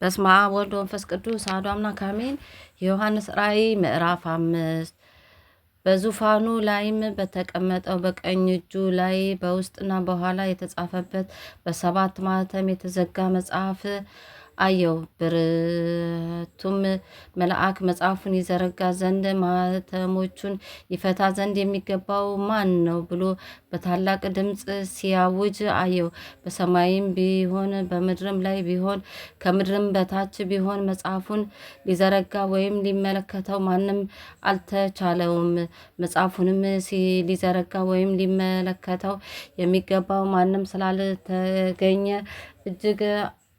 በስመ አብ ወወልድ ወመንፈስ ቅዱስ አሐዱ አምላክ አሜን። የዮሐንስ ራእይ ምዕራፍ 5። በዙፋኑ ላይም በተቀመጠው በቀኝ እጁ ላይ በውስጥና በኋላ የተጻፈበት በሰባት ማኅተም የተዘጋ መጽሐፍ አየው። ብርቱም መልአክ መጽሐፉን ይዘረጋ ዘንድ ማኅተሞቹን ይፈታ ዘንድ የሚገባው ማን ነው ብሎ በታላቅ ድምፅ ሲያውጅ አየው። በሰማይም ቢሆን በምድርም ላይ ቢሆን ከምድርም በታች ቢሆን መጽሐፉን ሊዘረጋ ወይም ሊመለከተው ማንም አልተቻለውም። መጽሐፉንም ሊዘረጋ ወይም ሊመለከተው የሚገባው ማንም ስላልተገኘ እጅግ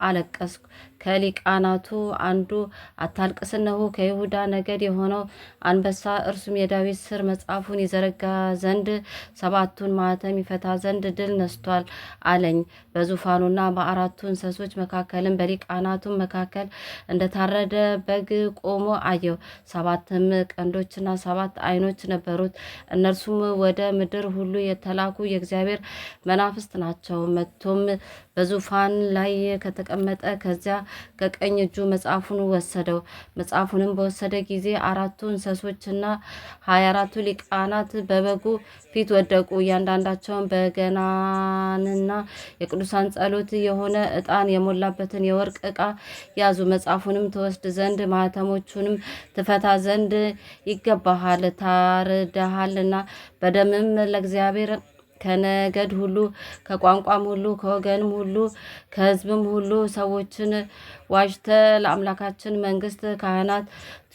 አለቀስኩ። ከሊቃናቱ አንዱ አታልቅስ፣ እነሆ ከይሁዳ ነገድ የሆነው አንበሳ እርሱም የዳዊት ሥር መጽሐፉን ይዘረጋ ዘንድ ሰባቱን ማኅተም ይፈታ ዘንድ ድል ነስቷል አለኝ። በዙፋኑና በአራቱ እንስሶች መካከልም በሊቃናቱም መካከል እንደታረደ በግ ቆሞ አየሁ። ሰባትም ቀንዶችና ሰባት ዓይኖች ነበሩት። እነርሱም ወደ ምድር ሁሉ የተላኩ የእግዚአብሔር መናፍስት ናቸው። መጥቶም በዙፋን ላይ ከተቀመጠ ከዚያ ከቀኝ እጁ መጽሐፉን ወሰደው። መጽሐፉንም በወሰደ ጊዜ አራቱ እንስሶችና 24ቱ ሊቃናት በበጉ ፊት ወደቁ። እያንዳንዳቸውን በገናንና የቅዱሳን ጸሎት የሆነ ዕጣን የሞላበትን የወርቅ ዕቃ ያዙ። መጽሐፉንም ትወስድ ዘንድ ማኅተሞቹንም ትፈታ ዘንድ ይገባሃል፣ ታርደሃልና በደምም ለእግዚአብሔር ከነገድ ሁሉ ከቋንቋም ሁሉ ከወገንም ሁሉ ከሕዝብም ሁሉ ሰዎችን ዋጅተ ለአምላካችን መንግስት ካህናት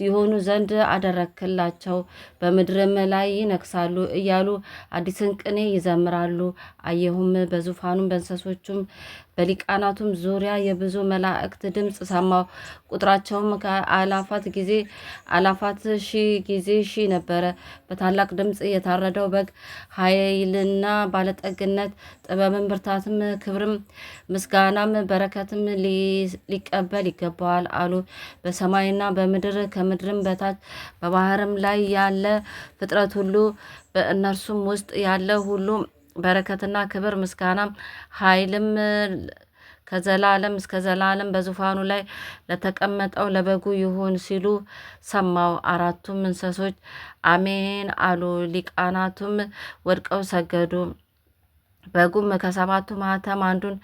ይሆኑ ዘንድ አደረክላቸው፣ በምድርም ላይ ይነግሳሉ እያሉ አዲስን ቅኔ ይዘምራሉ። አየሁም፣ በዙፋኑም በእንስሶቹም በሊቃናቱም ዙሪያ የብዙ መላእክት ድምፅ ሰማሁ። ቁጥራቸውም ከአላፋት ጊዜ አላፋት ሺህ ጊዜ ሺህ ነበረ። በታላቅ ድምፅ የታረደው በግ ኃይልና ባለጠግነት፣ ጥበብም፣ ብርታትም፣ ክብርም፣ ምስጋናም በረከትም ሊቀበል ይገባዋል አሉ። በሰማይና በምድር ከምድርም በታች በባህርም ላይ ያለ ፍጥረት ሁሉ በእነርሱም ውስጥ ያለ ሁሉ በረከትና ክብር ምስጋናም ኃይልም ከዘላለም እስከ ዘላለም በዙፋኑ ላይ ለተቀመጠው ለበጉ ይሁን ሲሉ ሰማው። አራቱም እንስሶች አሜን አሉ። ሊቃናቱም ወድቀው ሰገዱ። በጉም ከሰባቱ ማኅተም አንዱን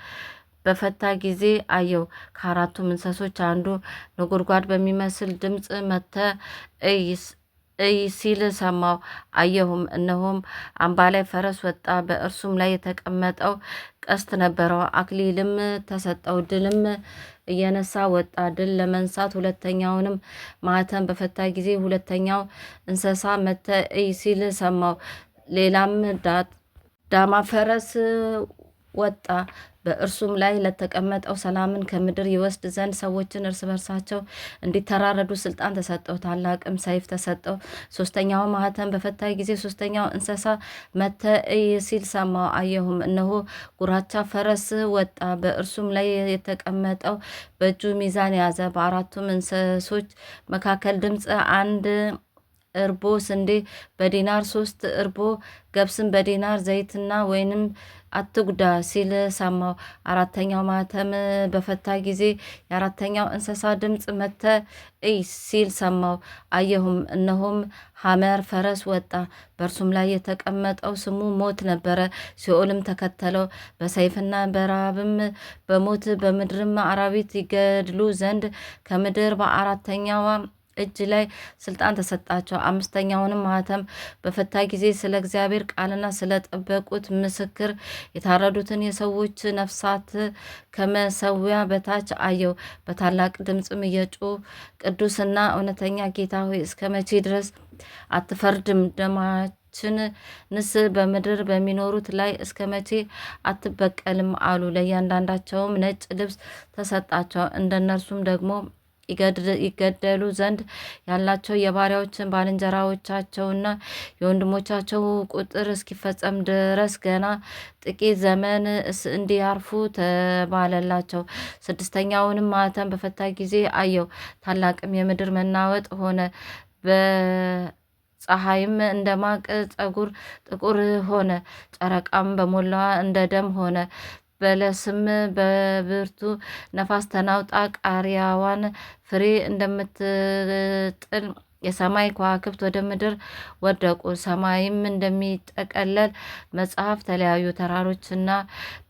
በፈታ ጊዜ አየው። ከአራቱም እንስሶች አንዱ ነጎድጓድ በሚመስል ድምፅ መጥተ እይ ሲል ሰማው። አየሁም፣ እነሆም አምባላይ ፈረስ ወጣ። በእርሱም ላይ የተቀመጠው ቀስት ነበረው። አክሊልም ተሰጠው። ድልም እየነሳ ወጣ። ድል ለመንሳት ሁለተኛውንም ማኅተም በፈታ ጊዜ ሁለተኛው እንስሳ መጥተ እይ ሲል ሰማው። ሌላም ዳማ ፈረስ ወጣ። በእርሱም ላይ ለተቀመጠው ሰላምን ከምድር ይወስድ ዘንድ ሰዎችን እርስ በርሳቸው እንዲተራረዱ ስልጣን ተሰጠው። ታላቅም ሰይፍ ተሰጠው። ሶስተኛው ማኅተም በፈታ ጊዜ ሶስተኛው እንስሳ መጥተ እይ ሲል ሰማው። አየሁም፣ እነሆ ጉራቻ ፈረስ ወጣ። በእርሱም ላይ የተቀመጠው በእጁ ሚዛን ያዘ። በአራቱም እንስሶች መካከል ድምፅ አንድ እርቦ ስንዴ በዲናር 3 እርቦ ገብስም በዲናር ዘይትና ወይንም አትጉዳ ሲል ሰማው። አራተኛው ማኅተም በፈታ ጊዜ የአራተኛው እንስሳ ድምፅ መጥተ እይ ሲል ሰማው። አየሁም፣ እነሆም ሐመር ፈረስ ወጣ። በእርሱም ላይ የተቀመጠው ስሙ ሞት ነበረ። ሲኦልም ተከተለው። በሰይፍና በራብም በሞት በምድርም አራዊት ይገድሉ ዘንድ ከምድር በአራተኛዋ እጅ ላይ ስልጣን ተሰጣቸው። አምስተኛውንም ማኅተም በፈታ ጊዜ ስለ እግዚአብሔር ቃልና ስለ ጠበቁት ምስክር የታረዱትን የሰዎች ነፍሳት ከመሰዊያ በታች አየው። በታላቅ ድምፅም እየጮሁ ቅዱስና እውነተኛ ጌታ ሆይ እስከ መቼ ድረስ አትፈርድም? ደማችንንስ በምድር በሚኖሩት ላይ እስከ መቼ አትበቀልም? አሉ። ለእያንዳንዳቸውም ነጭ ልብስ ተሰጣቸው። እንደነርሱም ደግሞ ይገደሉ ዘንድ ያላቸው የባሪያዎችን ባልንጀራዎቻቸውና የወንድሞቻቸው ቁጥር እስኪፈጸም ድረስ ገና ጥቂት ዘመን እንዲያርፉ ተባለላቸው። ስድስተኛውንም ማኅተም በፈታ ጊዜ አየው። ታላቅም የምድር መናወጥ ሆነ። ፀሐይም እንደ ማቅ ጸጉር ጥቁር ሆነ። ጨረቃም በሞላዋ እንደ ደም ሆነ። በለስም በብርቱ ነፋስ ተናውጣ ቃሪያዋን ፍሬ እንደምትጥል የሰማይ ከዋክብት ወደ ምድር ወደቁ። ሰማይም እንደሚጠቀለል መጽሐፍ ተለያዩ። ተራሮችና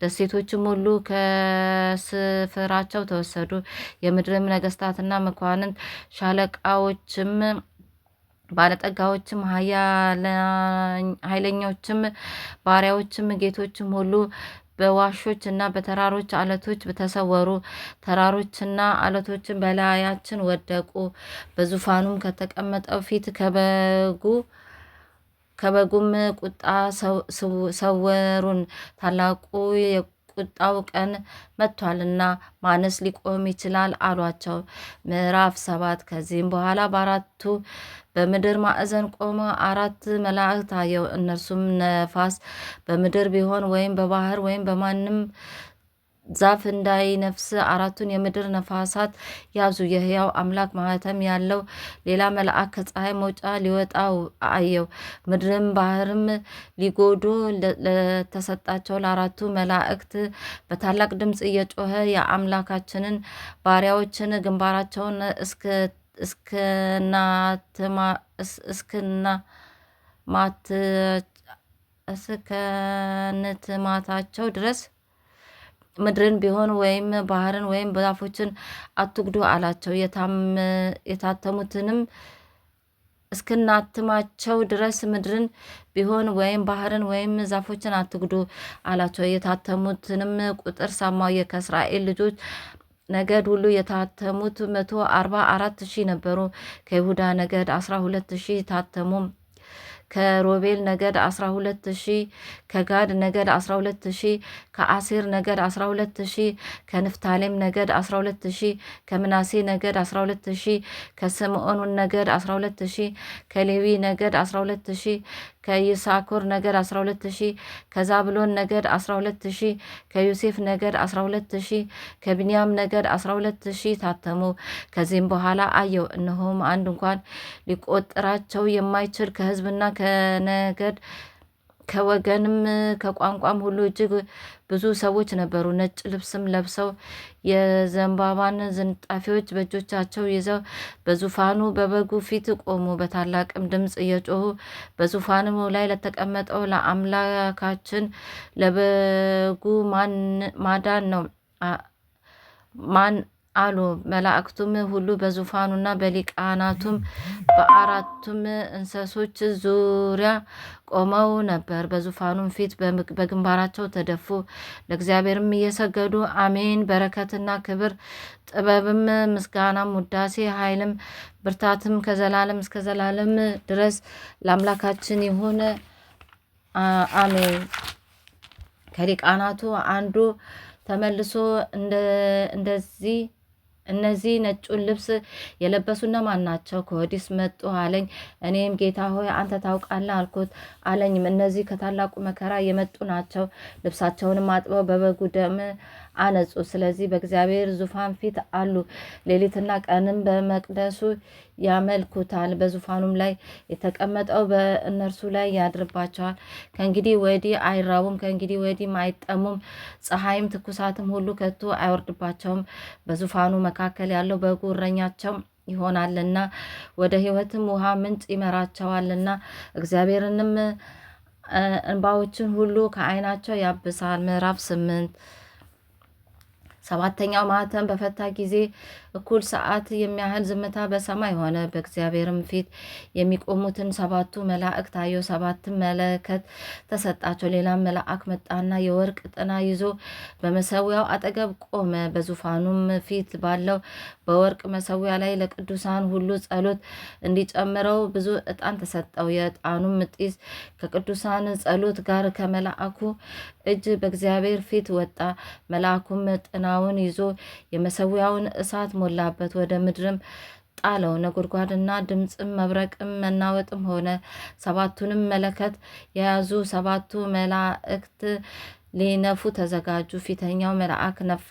ደሴቶችም ሁሉ ከስፍራቸው ተወሰዱ። የምድርም ነገስታትና መኳንንት፣ ሻለቃዎችም፣ ባለጠጋዎችም፣ ኃይለኞችም፣ ባሪያዎችም፣ ጌቶችም ሁሉ በዋሾች እና በተራሮች አለቶች ተሰወሩ። ተራሮችና አለቶችን በላያችን ወደቁ። በዙፋኑም ከተቀመጠው ፊት ከበጉም ቁጣ ሰወሩን። ታላቁ የቁጣው ቀን መጥቷልና ማንስ ሊቆም ይችላል አሏቸው። ምዕራፍ 7 ከዚህም በኋላ በአራቱ በምድር ማዕዘን ቆመ 4 መላእክት አየሁ። እነርሱም ነፋስ በምድር ቢሆን ወይም በባህር ወይም በማንም ዛፍ እንዳይነፍስ 4ቱን የምድር ነፋሳት ያዙ። የሕያው አምላክ ማኅተም ያለው ሌላ መልአክ ከፀሐይ መውጫ ሊወጣ አየሁ። ምድርም ባህርም ሊጎዱ ለተሰጣቸው ለ4ቱ መላእክት በታላቅ ድምፅ እየጮኸ የአምላካችንን ባሪያዎችን ግንባራቸውን እስከንትማታቸው ድረስ ምድርን ቢሆን ወይም ባህርን ወይም ዛፎችን አትጉዱ አላቸው። የታተሙትንም እስክናትማቸው ድረስ ምድርን ቢሆን ወይም ባህርን ወይም ዛፎችን አትጉዱ አላቸው። የታተሙትንም ቁጥር ሰማሁ። ከእስራኤል ልጆች ነገድ ሁሉ የታተሙት 144,000 ነበሩ። ከይሁዳ ነገድ 12,000 ታተሙ። ከሮቤል ነገድ 12,000፣ ከጋድ ነገድ 12,000፣ ከአሴር ነገድ 12,000፣ ከንፍታሌም ነገድ 12,000፣ ከምናሴ ነገድ 12,000፣ ከስምዖን ነገድ 12,000፣ ከሌዊ ነገድ 12,000፣ ከይሳኮር ነገድ 12,000፣ ከዛብሎን ነገድ 12,000፣ ከዮሴፍ ነገድ 12,000፣ ከብንያም ነገድ 12,000 ታተሙ። ከዚህም በኋላ አየሁ፣ እነሆም አንድ እንኳን ሊቆጥራቸው የማይችል ከሕዝብና ከነገድ ከወገንም ከቋንቋም ሁሉ እጅግ ብዙ ሰዎች ነበሩ። ነጭ ልብስም ለብሰው የዘንባባን ዝንጣፊዎች በእጆቻቸው ይዘው በዙፋኑ በበጉ ፊት ቆሙ። በታላቅም ድምፅ እየጮሁ በዙፋኑ ላይ ለተቀመጠው ለአምላካችን ለበጉ ማዳን ነው ማን አሉ። መላእክቱም ሁሉ በዙፋኑና በሊቃናቱም በአራቱም እንስሶች ዙሪያ ቆመው ነበር። በዙፋኑም ፊት በግንባራቸው ተደፉ፣ ለእግዚአብሔርም እየሰገዱ አሜን፣ በረከትና ክብር፣ ጥበብም፣ ምስጋናም፣ ውዳሴ፣ ኃይልም፣ ብርታትም ከዘላለም እስከ ዘላለም ድረስ ለአምላካችን ይሁን አሜን። ከሊቃናቱ አንዱ ተመልሶ እነዚህ ነጩን ልብስ የለበሱ እነማን ናቸው? ከወዲስ መጡ አለኝ። እኔም ጌታ ሆይ አንተ ታውቃለህ አልኩት። አለኝም እነዚህ ከታላቁ መከራ የመጡ ናቸው። ልብሳቸውንም አጥበው በበጉ ደም አነጹ። ስለዚህ በእግዚአብሔር ዙፋን ፊት አሉ። ሌሊትና ቀንም በመቅደሱ ያመልኩታል። በዙፋኑም ላይ የተቀመጠው በእነርሱ ላይ ያድርባቸዋል። ከእንግዲህ ወዲህ አይራቡም፣ ከእንግዲህ ወዲህም አይጠሙም። ፀሐይም ትኩሳትም ሁሉ ከቶ አይወርድባቸውም። በዙፋኑ መካከል ያለው በጉ እረኛቸው ይሆናልና ወደ ሕይወትም ውሃ ምንጭ ይመራቸዋልና እግዚአብሔርንም እንባዎችን ሁሉ ከዓይናቸው ያብሳል። ምዕራፍ 8 7ኛው ማኅተም በፈታ ጊዜ እኩል ሰዓት የሚያህል ዝምታ በሰማይ ሆነ። በእግዚአብሔርም ፊት የሚቆሙትን 7ቱ መላእክት አየሁ። 7 መለከት ተሰጣቸው። ሌላም መልአክ መጣና የወርቅ ጥና ይዞ በመሰዊያው አጠገብ ቆመ። በዙፋኑም ፊት ባለው በወርቅ መሰዊያ ላይ ለቅዱሳን ሁሉ ጸሎት እንዲጨምረው ብዙ ዕጣን ተሰጠው። የዕጣኑም ጢስ ከቅዱሳን ጸሎት ጋር ከመልአኩ እጅ በእግዚአብሔር ፊት ወጣ። መልአኩም ጥናውን ይዞ የመሰዊያውን እሳት ሞላበት፣ ወደ ምድርም ጣለው። ነጎድጓድና ድምፅም መብረቅም መናወጥም ሆነ። 7ቱንም መለከት የያዙ 7ቱ መላእክት ሊነፉ ተዘጋጁ። ፊተኛው መልአክ ነፋ፣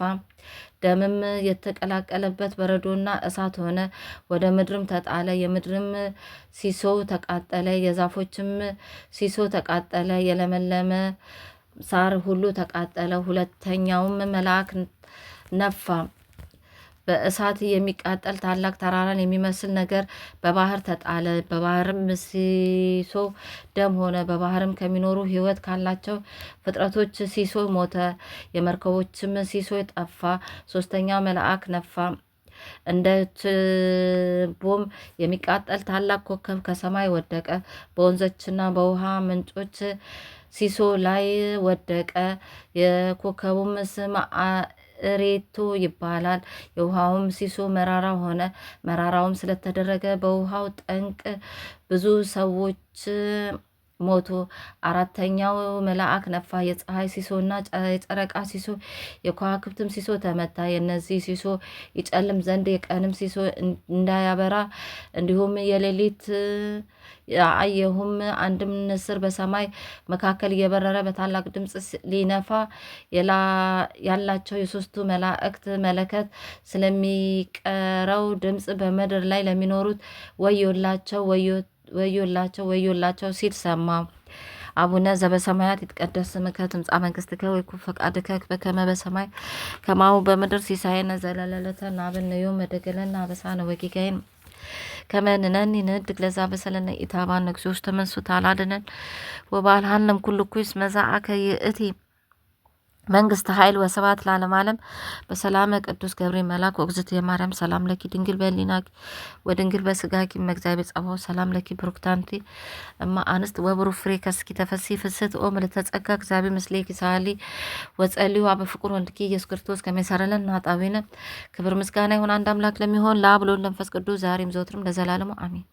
ደምም የተቀላቀለበት በረዶና እሳት ሆነ፣ ወደ ምድርም ተጣለ። የምድርም ሲሶ ተቃጠለ፣ የዛፎችም ሲሶ ተቃጠለ። የለመለመ ሳር ሁሉ ተቃጠለ። ሁለተኛውም መልአክ ነፋ። በእሳት የሚቃጠል ታላቅ ተራራን የሚመስል ነገር በባህር ተጣለ። በባህርም ሲሶ ደም ሆነ። በባህርም ከሚኖሩ ሕይወት ካላቸው ፍጥረቶች ሲሶ ሞተ። የመርከቦችም ሲሶ ጠፋ። ሶስተኛው መልአክ ነፋ። እንደ ችቦም የሚቃጠል ታላቅ ኮከብ ከሰማይ ወደቀ። በወንዞችና በውሃ ምንጮች ሲሶ ላይ ወደቀ። የኮከቡም ስም እሬቶ ይባላል። የውሃውም ሲሶ መራራ ሆነ። መራራውም ስለተደረገ በውሃው ጠንቅ ብዙ ሰዎች ሞቱ። አራተኛው መልአክ ነፋ። የፀሐይ ሲሶና የጨረቃ ሲሶ የከዋክብትም ሲሶ ተመታ። የእነዚህ ሲሶ ይጨልም ዘንድ የቀንም ሲሶ እንዳያበራ እንዲሁም የሌሊት አየሁም። አንድም ንስር በሰማይ መካከል እየበረረ በታላቅ ድምፅ ሊነፋ ያላቸው የሶስቱ መላእክት መለከት ስለሚቀረው ድምፅ በምድር ላይ ለሚኖሩት ወዮላቸው ወዮላቸው ወዮላቸው ሲል ሰማ። አቡነ ዘበሰማያት ይትቀደስ ስምከ ትምጻእ መንግስትከ ወይኩን ፈቃድከ በከመ በሰማይ ከማሁ በምድር ሲሳየነ ዘለለዕለትነ ሀበነ ዮም ወኅድግ ለነ አበሳነ ወጌጋየነ ከመ ንሕነኒ ንኅድግ ለዘአበሰለነ ኢታብአነ እግዚኦ ውስተ መንሱት አላድነን ወባልሐንም ኩሉ ኩይስ መዛአከ ይእቲ መንግስት ኃይል ወስብሐት ለዓለመ ዓለም። በሰላመ ቅዱስ ገብርኤል መልአክ ወእግዝእትየ ማርያም ሰላም ለኪ ድንግል በሕሊናኪ ወድንግል በስጋኪ እምእግዚአብሔር ጸባኦት ሰላም ለኪ ብሩክት አንቲ እማ አንስት ወብሩክ ፍሬ ከርስኪ ተፈሥሒ ፍስሕት ኦ ምልዕተ ጸጋ እግዚአብሔር ምስሌኪ ሳሊ ወጸልዩ አበ ፍቁር ወልድኪ ኢየሱስ ክርስቶስ ከመ ይሠረይ ለነ ኃጣውኢነ። ክብር ምስጋና ይሁን አንድ አምላክ ለሚሆን ለአብ ለወልድ ለመንፈስ ቅዱስ ዛሬም ዘወትርም ለዘላለሙ አሜን።